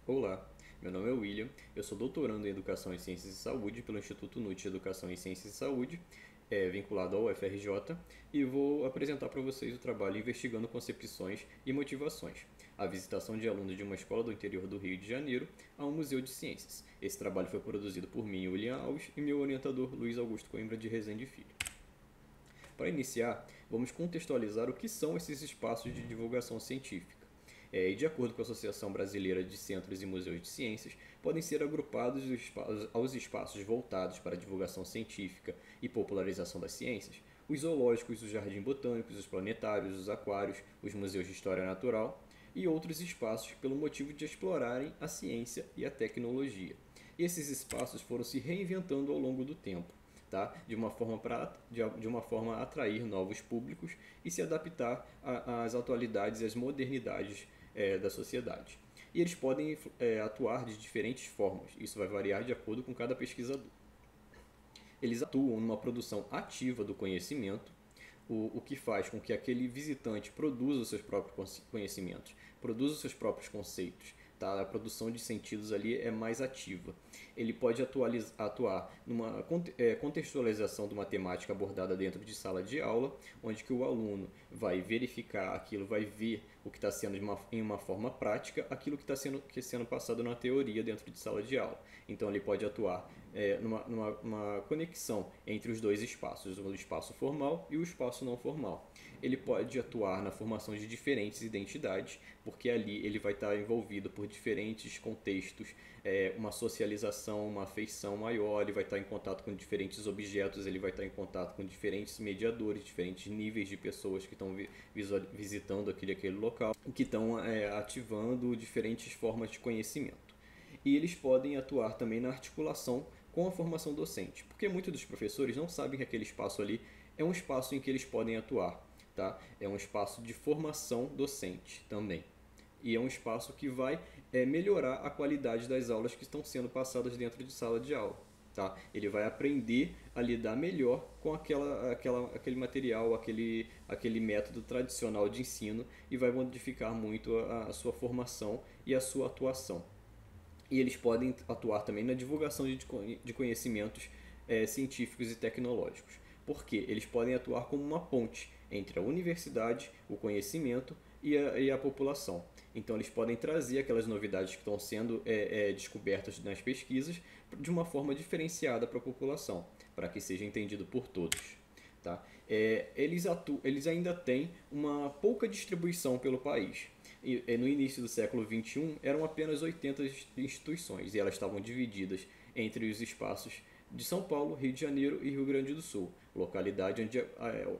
Olá, meu nome é William, eu sou doutorando em Educação em Ciências e Saúde pelo Instituto NUT de Educação em Ciências e Saúde, vinculado ao UFRJ, e vou apresentar para vocês o trabalho investigando concepções e motivações, a visitação de alunos de uma escola do interior do Rio de Janeiro a um museu de ciências. Esse trabalho foi produzido por mim, William Alves, e meu orientador Luiz Augusto Coimbra de Rezende Filho. Para iniciar, vamos contextualizar o que são esses espaços de divulgação científica. E de acordo com a Associação Brasileira de Centros e Museus de Ciências, podem ser agrupados aos espaços voltados para a divulgação científica e popularização das ciências, os zoológicos, os jardins botânicos, os planetários, os aquários, os museus de história natural e outros espaços pelo motivo de explorarem a ciência e a tecnologia. E esses espaços foram se reinventando ao longo do tempo, tá? De uma forma a atrair novos públicos e se adaptar às atualidades e às modernidades da sociedade. E eles podem atuar de diferentes formas, isso vai variar de acordo com cada pesquisador. Eles atuam numa produção ativa do conhecimento, o que faz com que aquele visitante produza os seus próprios conhecimentos, produza os seus próprios conceitos. Tá? A produção de sentidos ali é mais ativa. Ele pode atuar numa contextualização de uma temática abordada dentro de sala de aula, onde que o aluno vai verificar aquilo, vai ver o que está sendo em uma forma prática, aquilo que está sendo passado na teoria dentro de sala de aula. Então ele pode atuar numa conexão entre os dois espaços, o espaço formal e o espaço não formal. Ele pode atuar na formação de diferentes identidades, porque ali ele vai estar envolvido por diferentes contextos, uma socialização, uma afeição maior, ele vai estar em contato com diferentes objetos, ele vai estar em contato com diferentes mediadores, diferentes níveis de pessoas que estão visitando aquele local, que estão ativando diferentes formas de conhecimento. E eles podem atuar também na articulação com a formação docente, porque muitos dos professores não sabem que aquele espaço ali é um espaço em que eles podem atuar, tá? É um espaço de formação docente também. E é um espaço que vai melhorar a qualidade das aulas que estão sendo passadas dentro de sala de aula. Tá? Ele vai aprender a lidar melhor com aquele material, aquele método tradicional de ensino e vai modificar muito a sua formação e a sua atuação. E eles podem atuar também na divulgação de conhecimentos científicos e tecnológicos. Porque eles podem atuar como uma ponte entre a universidade, o conhecimento e a população. Então eles podem trazer aquelas novidades que estão sendo descobertas nas pesquisas de uma forma diferenciada para a população, para que seja entendido por todos. Tá? Eles ainda têm uma pouca distribuição pelo país. No início do século XXI eram apenas 80 instituições e elas estavam divididas entre os espaços de São Paulo, Rio de Janeiro e Rio Grande do Sul, localidade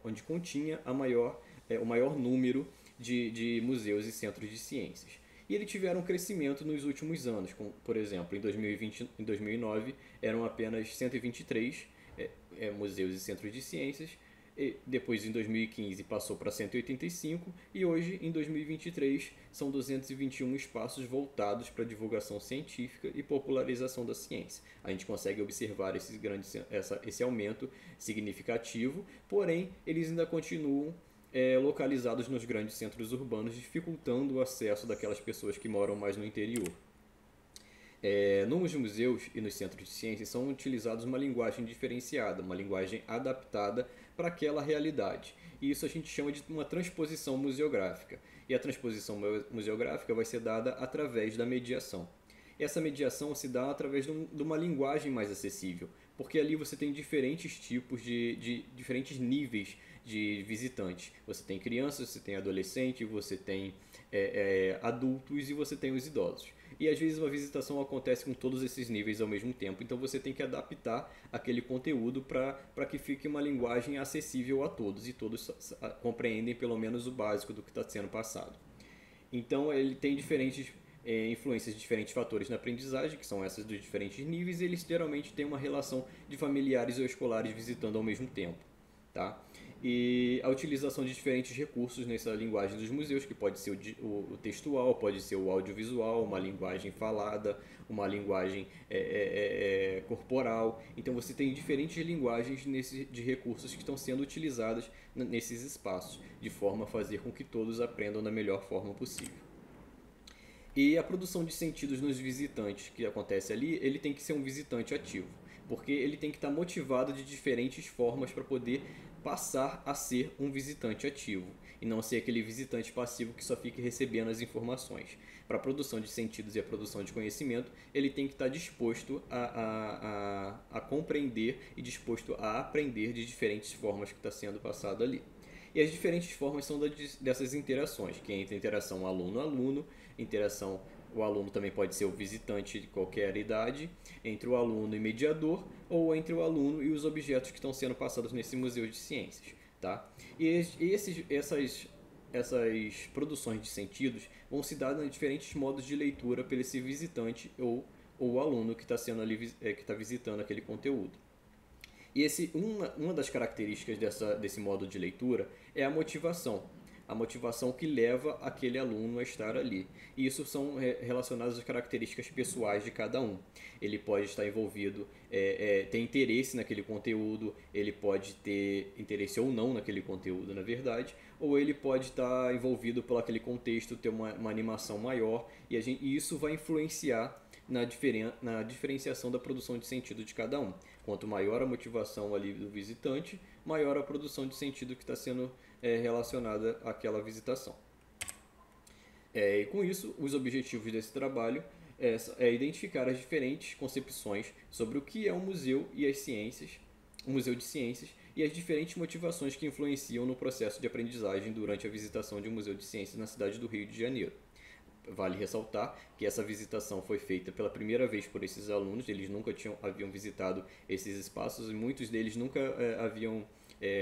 onde continha o maior número de museus e centros de ciências. E eles tiveram um crescimento nos últimos anos, como, por exemplo, em 2020, em 2009 eram apenas 123 museus e centros de ciências, e depois em 2015 passou para 185 e hoje em 2023 são 221 espaços voltados para divulgação científica e popularização da ciência. A gente consegue observar esse aumento significativo, porém eles ainda continuam localizados nos grandes centros urbanos, dificultando o acesso daquelas pessoas que moram mais no interior. Nos museus e nos centros de ciências são utilizados uma linguagem diferenciada, uma linguagem adaptada para aquela realidade. E isso a gente chama de uma transposição museográfica. E a transposição museográfica vai ser dada através da mediação. Essa mediação se dá através de uma linguagem mais acessível, porque ali você tem diferentes tipos de diferentes níveis de visitantes. Você tem crianças, você tem adolescentes, você tem adultos e você tem os idosos. E às vezes uma visitação acontece com todos esses níveis ao mesmo tempo, então você tem que adaptar aquele conteúdo para que fique uma linguagem acessível a todos e todos compreendem pelo menos o básico do que está sendo passado. Então ele tem diferentes influências de diferentes fatores na aprendizagem, que são essas dos diferentes níveis, e eles geralmente têm uma relação de familiares ou escolares visitando ao mesmo tempo. Tá? E a utilização de diferentes recursos nessa linguagem dos museus, que pode ser o textual, pode ser o audiovisual, uma linguagem falada, uma linguagem corporal. Então você tem diferentes linguagens de recursos que estão sendo utilizadas nesses espaços, de forma a fazer com que todos aprendam da melhor forma possível. E a produção de sentidos nos visitantes que acontece ali, ele tem que ser um visitante ativo, porque ele tem que estar motivado de diferentes formas para poder passar a ser um visitante ativo e não ser aquele visitante passivo que só fica recebendo as informações. Para a produção de sentidos e a produção de conhecimento, ele tem que estar disposto a compreender e disposto a aprender de diferentes formas que está sendo passado ali. E as diferentes formas são dessas interações, que é entre interação aluno-aluno, interação, o aluno também pode ser o visitante de qualquer idade, entre o aluno e mediador, ou entre o aluno e os objetos que estão sendo passados nesse museu de ciências. Tá? Essas produções de sentidos vão se dar em diferentes modos de leitura pelo esse visitante ou o aluno que está sendo ali, que está visitando aquele conteúdo. E uma das características desse modo de leitura é a motivação. A motivação que leva aquele aluno a estar ali. E isso são relacionadas às características pessoais de cada um. Ele pode estar envolvido, ter interesse naquele conteúdo, ele pode ter interesse ou não naquele conteúdo, na verdade, ou ele pode estar envolvido por aquele contexto, ter uma animação maior, e isso vai influenciar na diferenciação da produção de sentido de cada um. Quanto maior a motivação ali do visitante, maior a produção de sentido que está sendo relacionada àquela visitação. E com isso, os objetivos desse trabalho é identificar as diferentes concepções sobre o que é um museu e as ciências, um museu de ciências, e as diferentes motivações que influenciam no processo de aprendizagem durante a visitação de um museu de ciências na cidade do Rio de Janeiro. Vale ressaltar que essa visitação foi feita pela primeira vez por esses alunos, eles nunca haviam visitado esses espaços e muitos deles nunca haviam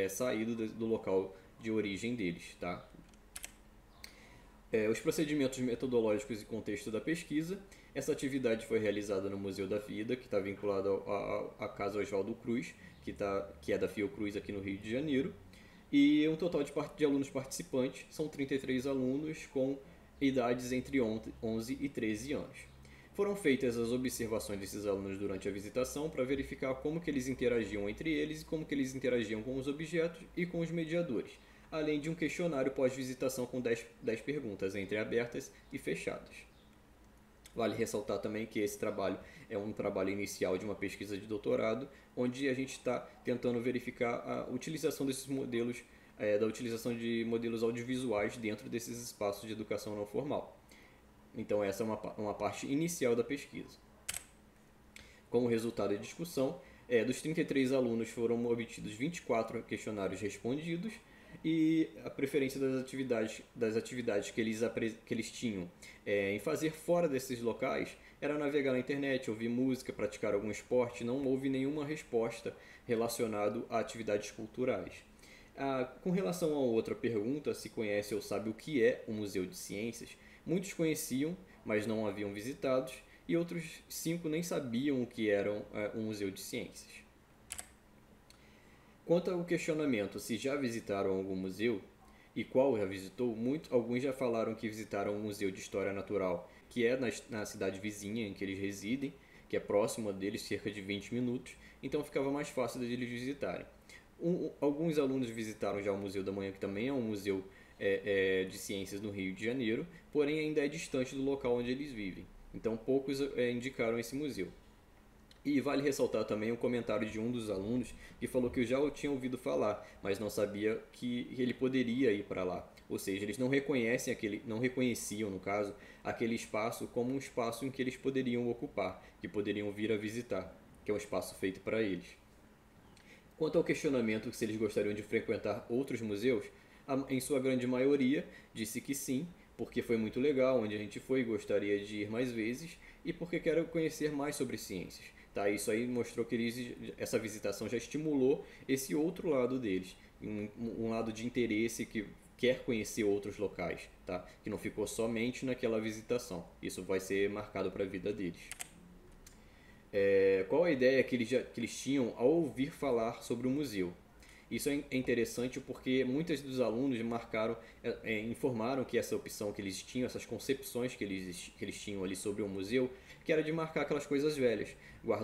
saído do local de origem deles. Tá? Os procedimentos metodológicos e contexto da pesquisa. Essa atividade foi realizada no Museu da Vida, que está vinculado à Casa Oswaldo Cruz, que é da Fiocruz aqui no Rio de Janeiro. E um total de alunos participantes, são 33 alunos com idades entre 11 e 13 anos. Foram feitas as observações desses alunos durante a visitação para verificar como que eles interagiam entre eles e como que eles interagiam com os objetos e com os mediadores, além de um questionário pós-visitação com 10 perguntas entreabertas e fechadas. Vale ressaltar também que esse trabalho é um trabalho inicial de uma pesquisa de doutorado, onde a gente está tentando verificar a utilização desses modelos, da utilização de modelos audiovisuais dentro desses espaços de educação não formal. Então essa é uma parte inicial da pesquisa. Como resultado da discussão, dos 33 alunos foram obtidos 24 questionários respondidos, e a preferência das atividades que eles tinham em fazer fora desses locais era navegar na internet, ouvir música, praticar algum esporte. Não houve nenhuma resposta relacionada a atividades culturais. Com relação a outra pergunta, se conhece ou sabe o que é um museu de ciências, muitos conheciam, mas não haviam visitado, e outros 5 nem sabiam o que era um museu de ciências. Quanto ao questionamento se já visitaram algum museu e qual já visitou, alguns já falaram que visitaram um museu de história natural, que é na cidade vizinha em que eles residem, que é próximo deles, cerca de 20 minutos, então ficava mais fácil de eles visitarem. Alguns alunos visitaram já o Museu da Manhã, que também é um museu de ciências no Rio de Janeiro, porém ainda é distante do local onde eles vivem, então poucos indicaram esse museu. E vale ressaltar também o comentário de um dos alunos que falou que eu já tinha ouvido falar, mas não sabia que ele poderia ir para lá. Ou seja, eles não reconheciam, no caso, aquele espaço como um espaço em que eles poderiam ocupar, que poderiam vir a visitar, que é um espaço feito para eles. Quanto ao questionamento se eles gostariam de frequentar outros museus, em sua grande maioria disse que sim, porque foi muito legal onde a gente foi e gostaria de ir mais vezes, e porque quero conhecer mais sobre ciências. Tá, isso aí mostrou que essa visitação já estimulou esse outro lado deles, um lado de interesse que quer conhecer outros locais, tá? Que não ficou somente naquela visitação. Isso vai ser marcado para a vida deles. Qual a ideia que eles tinham ao ouvir falar sobre o museu? Isso é interessante porque muitos dos alunos informaram que essa opção que eles tinham, essas concepções que eles tinham ali sobre o museu, que era de marcar aquelas coisas velhas,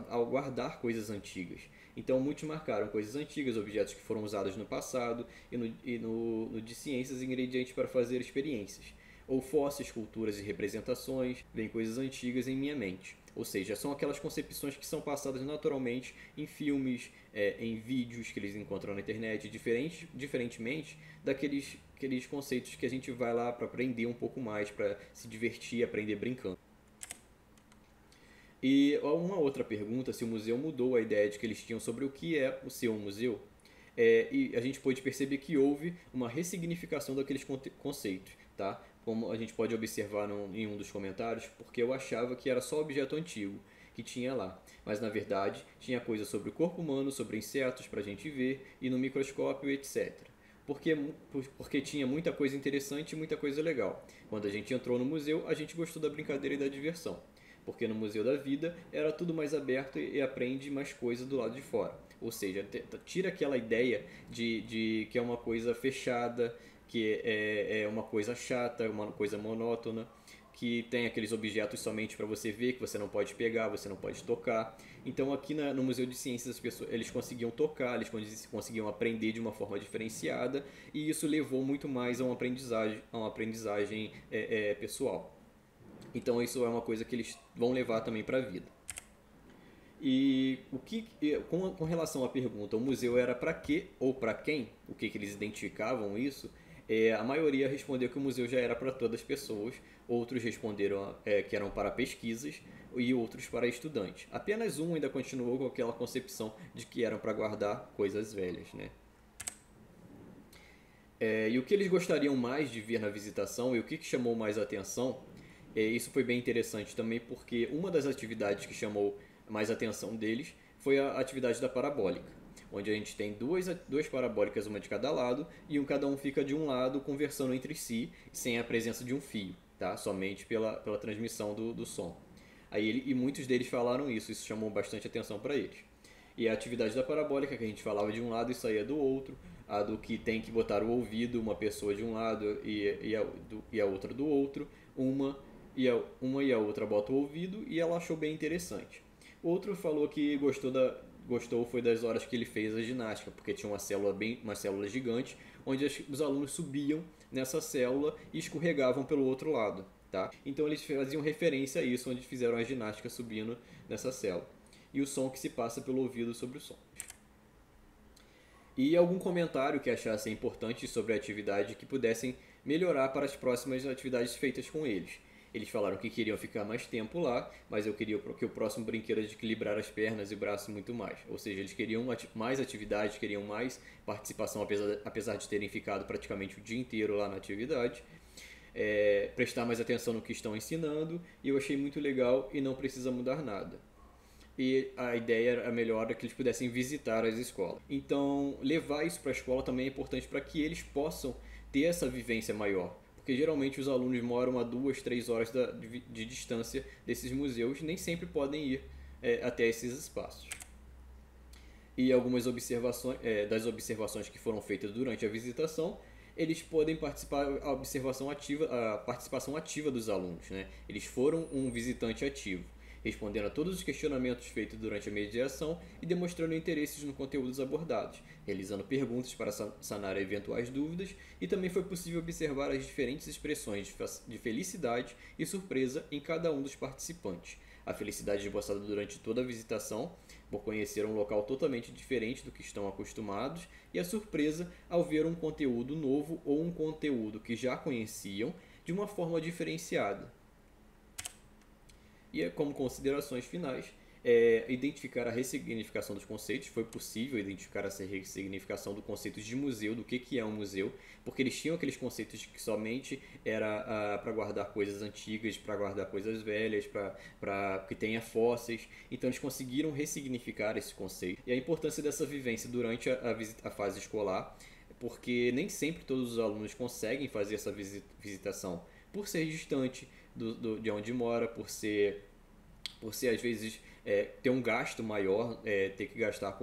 ao guardar coisas antigas. Então muitos marcaram coisas antigas, objetos que foram usados no passado, e no de ciências, ingredientes para fazer experiências. ou fósseis, culturas e representações, vem coisas antigas em minha mente. Ou seja, são aquelas concepções que são passadas naturalmente em filmes, em vídeos que eles encontram na internet, diferentemente aqueles conceitos que a gente vai lá para aprender um pouco mais, para se divertir, aprender brincando. E uma outra pergunta, se o museu mudou a ideia de que eles tinham sobre o que é o ser um museu, e a gente pôde perceber que houve uma ressignificação daqueles conceitos, tá? Como a gente pode observar em um dos comentários, porque eu achava que era só objeto antigo que tinha lá, mas na verdade tinha coisa sobre o corpo humano, sobre insetos para a gente ver, e no microscópio, etc. Porque tinha muita coisa interessante e muita coisa legal. Quando a gente entrou no museu, a gente gostou da brincadeira e da diversão, porque no Museu da Vida era tudo mais aberto e aprende mais coisa do lado de fora. Ou seja, tira aquela ideia de que é uma coisa fechada, que é uma coisa chata, uma coisa monótona, que tem aqueles objetos somente para você ver, que você não pode pegar, você não pode tocar. Então aqui no Museu de Ciências eles conseguiam tocar, eles conseguiam aprender de uma forma diferenciada, e isso levou muito mais a uma aprendizagem pessoal. Então isso é uma coisa que eles vão levar também para a vida. E com relação à pergunta, o museu era para quê ou para quem? O que eles identificavam isso? A maioria respondeu que o museu já era para todas as pessoas, outros responderam que eram para pesquisas e outros para estudantes. Apenas um ainda continuou com aquela concepção de que eram para guardar coisas velhas, né? E o que eles gostariam mais de ver na visitação e o que chamou mais atenção, isso foi bem interessante também, porque uma das atividades que chamou mais atenção deles foi a atividade da parabólica, onde a gente tem duas parabólicas, uma de cada lado, e cada um fica de um lado conversando entre si, sem a presença de um fio, tá? Somente pela transmissão do som. E muitos deles falaram isso chamou bastante atenção para eles. E a atividade da parabólica, que a gente falava de um lado e saía do outro, a do que tem que botar o ouvido, uma pessoa de um lado e a outra do outro, uma e a outra bota o ouvido, e ela achou bem interessante. Outro falou que gostou foi das horas que ele fez a ginástica, porque tinha uma célula gigante, onde os alunos subiam nessa célula e escorregavam pelo outro lado, tá? Então eles faziam referência a isso, onde fizeram a ginástica subindo nessa célula. E o som que se passa pelo ouvido sobre o som. E algum comentário que achassem importante sobre a atividade que pudessem melhorar para as próximas atividades feitas com eles. Eles falaram que queriam ficar mais tempo lá, mas eu queria que o próximo brinquedo era de equilibrar as pernas e braços muito mais. Ou seja, eles queriam mais atividade, queriam mais participação, apesar de terem ficado praticamente o dia inteiro lá na atividade. Prestar mais atenção no que estão ensinando, e eu achei muito legal e não precisa mudar nada. E a ideia era melhor que eles pudessem visitar as escolas. Então, levar isso para a escola também é importante para que eles possam ter essa vivência maior. Porque geralmente os alunos moram a 2, 3 horas de distância desses museus e nem sempre podem ir até esses espaços. E algumas observações, das observações que foram feitas durante a visitação, eles podem participar a participação ativa dos alunos, né? Eles foram um visitante ativo, respondendo a todos os questionamentos feitos durante a mediação e demonstrando interesses no conteúdos abordados, realizando perguntas para sanar eventuais dúvidas, e também foi possível observar as diferentes expressões de felicidade e surpresa em cada um dos participantes. A felicidade esboçada durante toda a visitação, por conhecer um local totalmente diferente do que estão acostumados, e a surpresa ao ver um conteúdo novo ou um conteúdo que já conheciam de uma forma diferenciada. E como considerações finais, identificar a ressignificação dos conceitos. Foi possível identificar essa ressignificação do conceito de museu, do que é um museu, porque eles tinham aqueles conceitos de que somente era para guardar coisas antigas, para guardar coisas velhas, para que tenha fósseis. Então eles conseguiram ressignificar esse conceito. E a importância dessa vivência durante a fase escolar, porque nem sempre todos os alunos conseguem fazer essa visitação, por ser distante de onde mora, por ser às vezes ter um gasto maior, ter que gastar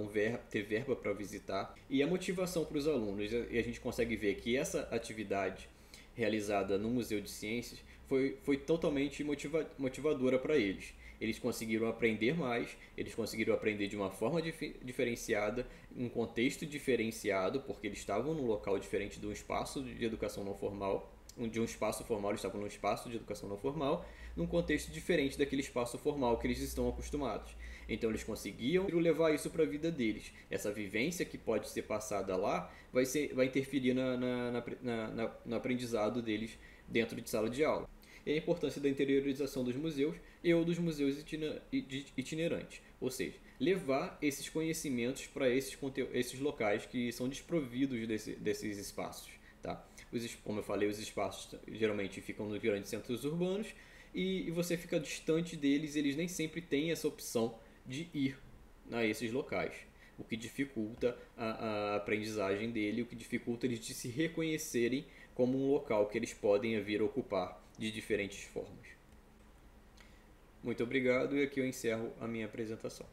ter verba para visitar, e a motivação para os alunos. E a gente consegue ver que essa atividade realizada no Museu de Ciências foi totalmente motivadora para eles. Eles conseguiram aprender mais, eles conseguiram aprender de uma forma diferenciada, em um contexto diferenciado, porque eles estavam num local diferente de um espaço de educação não formal. de um espaço formal, eles estavam num espaço de educação não formal, num contexto diferente daquele espaço formal que eles estão acostumados. Então eles conseguiam levar isso para a vida deles. Essa vivência que pode ser passada lá vai interferir no aprendizado deles dentro de sala de aula. E a importância da interiorização dos museus e ou dos museus itinerantes. Ou seja, levar esses conhecimentos para esses locais que são desprovidos desses espaços. Tá? Como eu falei, os espaços geralmente ficam nos grandes centros urbanos e você fica distante deles, eles nem sempre têm essa opção de ir a esses locais, o que dificulta a aprendizagem dele, o que dificulta eles de se reconhecerem como um local que eles podem vir a ocupar de diferentes formas. Muito obrigado e aqui eu encerro a minha apresentação.